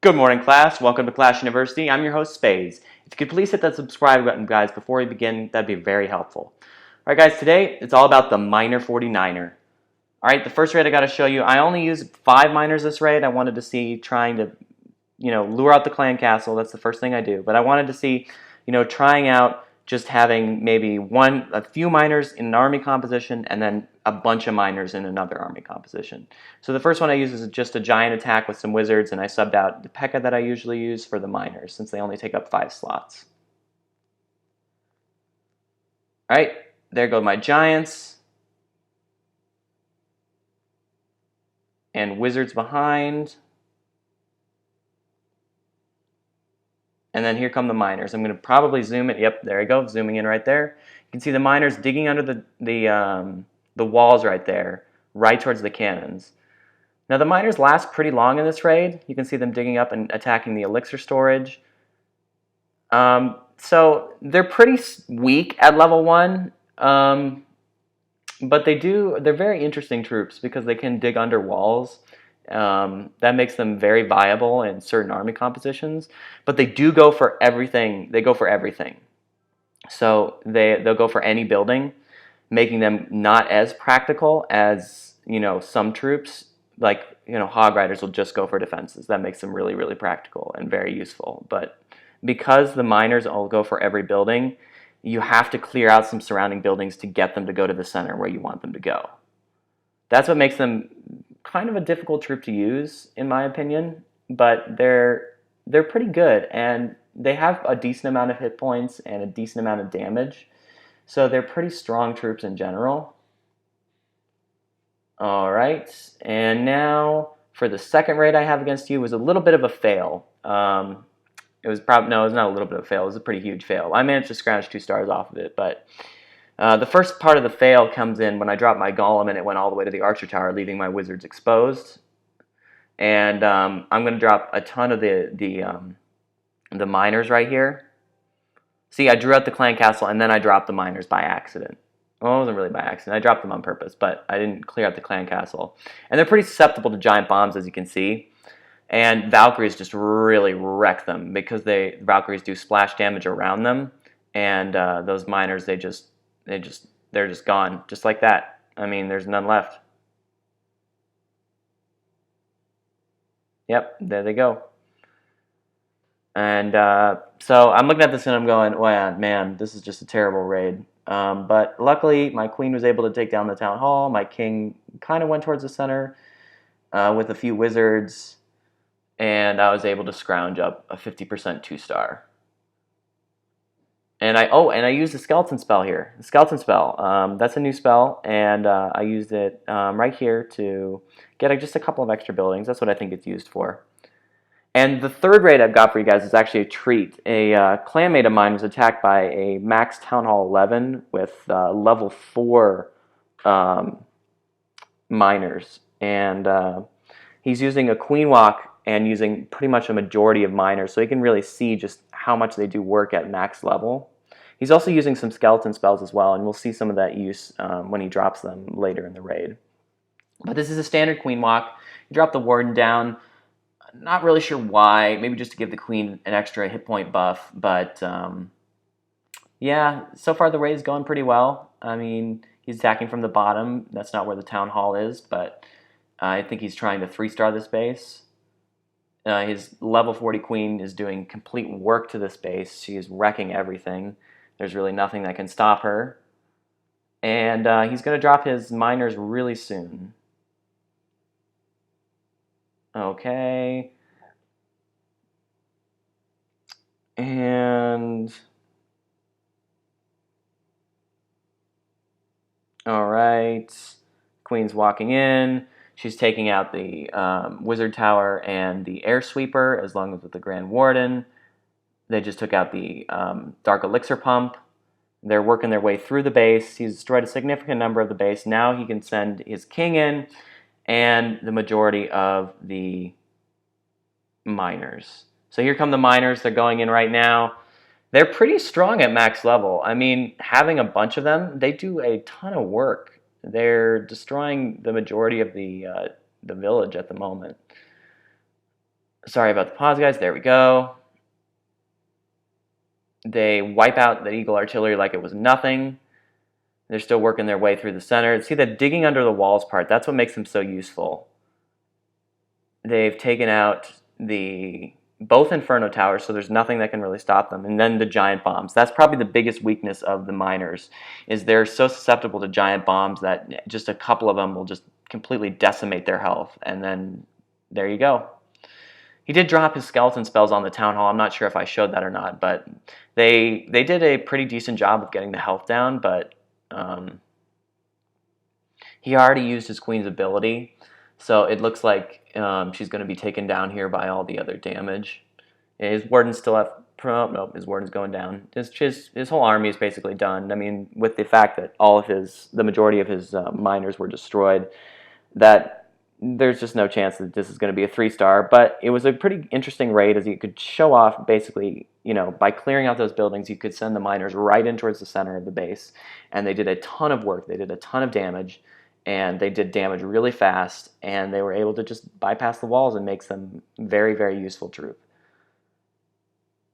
Good morning, class. Welcome to Clash University. I'm your host, Spades. If you could please hit that subscribe button, guys, before we begin, that'd be very helpful. All right, guys, today it's all about the Miner 49er. All right, the first raid I got to show you, I only used 5 miners this raid. I wanted to see trying to, lure out the clan castle. That's the first thing I do. But I wanted to see, trying out just having maybe a few miners in an army composition and then a bunch of miners in another army composition. So the first one I use is just a giant attack with some wizards, and I subbed out the P.E.K.K.A that I usually use for the miners since they only take up 5 slots. All right, there go my giants. And wizards behind. And then here come the miners. I'm going to probably zoom it. Yep, there you go, zooming in right there. You can see the miners digging under the walls right there, right towards the cannons. Now the miners last pretty long in this raid. You can see them digging up and attacking the elixir storage. So they're pretty weak at level 1, but they're very interesting troops because they can dig under walls. That makes them very viable in certain army compositions, but they do go for everything. They go for everything. So they'll go for any building, making them not as practical as, some troops. Like, Hog Riders will just go for defenses. That makes them really, really practical and very useful. But because the miners all go for every building, you have to clear out some surrounding buildings to get them to go to the center where you want them to go. That's what makes them kind of a difficult troop to use, in my opinion, but they're pretty good, and they have a decent amount of hit points and a decent amount of damage, so they're pretty strong troops in general. All right, and now for the second raid I have against you was a little bit of a fail. It was not a little bit of a fail. It was a pretty huge fail. I managed to scrounge 2 stars off of it, but the first part of the fail comes in when I dropped my golem and it went all the way to the archer tower, leaving my wizards exposed. And I'm going to drop a ton of the miners right here. See, I drew out the clan castle and then I dropped the miners by accident. Well, it wasn't really by accident. I dropped them on purpose, but I didn't clear out the clan castle. And they're pretty susceptible to giant bombs, as you can see. And Valkyries just really wreck them because Valkyries do splash damage around them, and those miners they're just gone, just like that. I mean, there's none left. Yep, there they go. And so I'm looking at this and I'm going, wow, man, this is just a terrible raid. But luckily, my queen was able to take down the town hall. My king kind of went towards the center with a few wizards, and I was able to scrounge up a 50% 2-star. And I used the skeleton spell here. The skeleton spell, that's a new spell, and I used it right here to get just a couple of extra buildings. That's what I think it's used for. And the third raid I've got for you guys is actually a treat. A clanmate of mine was attacked by a max Town Hall 11 with level 4 miners. And he's using a queen walk and using pretty much a majority of miners, so he can really see just how much they do work at max level. He's also using some skeleton spells as well, and we'll see some of that use when he drops them later in the raid. But this is a standard queen walk. You drop the warden down. Not really sure why. Maybe just to give the queen an extra hit point buff. But yeah, so far the raid is going pretty well. I mean, he's attacking from the bottom. That's not where the town hall is, but I think he's trying to 3-star this base. His level 40 queen is doing complete work to this base. She is wrecking everything. There's really nothing that can stop her. And he's going to drop his miners really soon. Okay. And all right. Queen's walking in. She's taking out the wizard tower and the air sweeper, as long as with the Grand Warden. They just took out the dark elixir pump. They're working their way through the base. He's destroyed a significant number of the base. Now he can send his king in and the majority of the miners. So here come the miners. They're going in right now. They're pretty strong at max level. I mean, having a bunch of them, they do a ton of work. They're destroying the majority of the village at the moment. Sorry about the pause, guys. There we go. They wipe out the Eagle artillery like it was nothing. They're still working their way through the center. See that digging under the walls part? That's what makes them so useful. They've taken out both Inferno towers, so there's nothing that can really stop them. And then the giant bombs. That's probably the biggest weakness of the miners, is they're so susceptible to giant bombs that just a couple of them will just completely decimate their health. And then there you go. He did drop his skeleton spells on the town hall. I'm not sure if I showed that or not, but they did a pretty decent job of getting the health down, but he already used his queen's ability, so it looks like she's going to be taken down here by all the other damage. His wardens still have... Nope, his warden's going down. His whole army is basically done. I mean, with the fact that the majority of his miners were destroyed, that there's just no chance that this is going to be a 3-star, but it was a pretty interesting raid, as you could show off basically, by clearing out those buildings, you could send the miners right in towards the center of the base, and they did a ton of work. They did a ton of damage, and they did damage really fast, and they were able to just bypass the walls and make them very, very useful troop.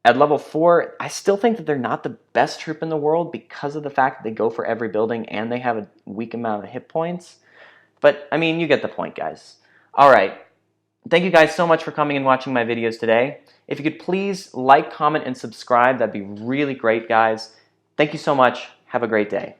At level 4, I still think that they're not the best troop in the world because of the fact that they go for every building and they have a weak amount of hit points. But, I mean, you get the point, guys. All right. Thank you guys so much for coming and watching my videos today. If you could please like, comment, and subscribe, that'd be really great, guys. Thank you so much. Have a great day.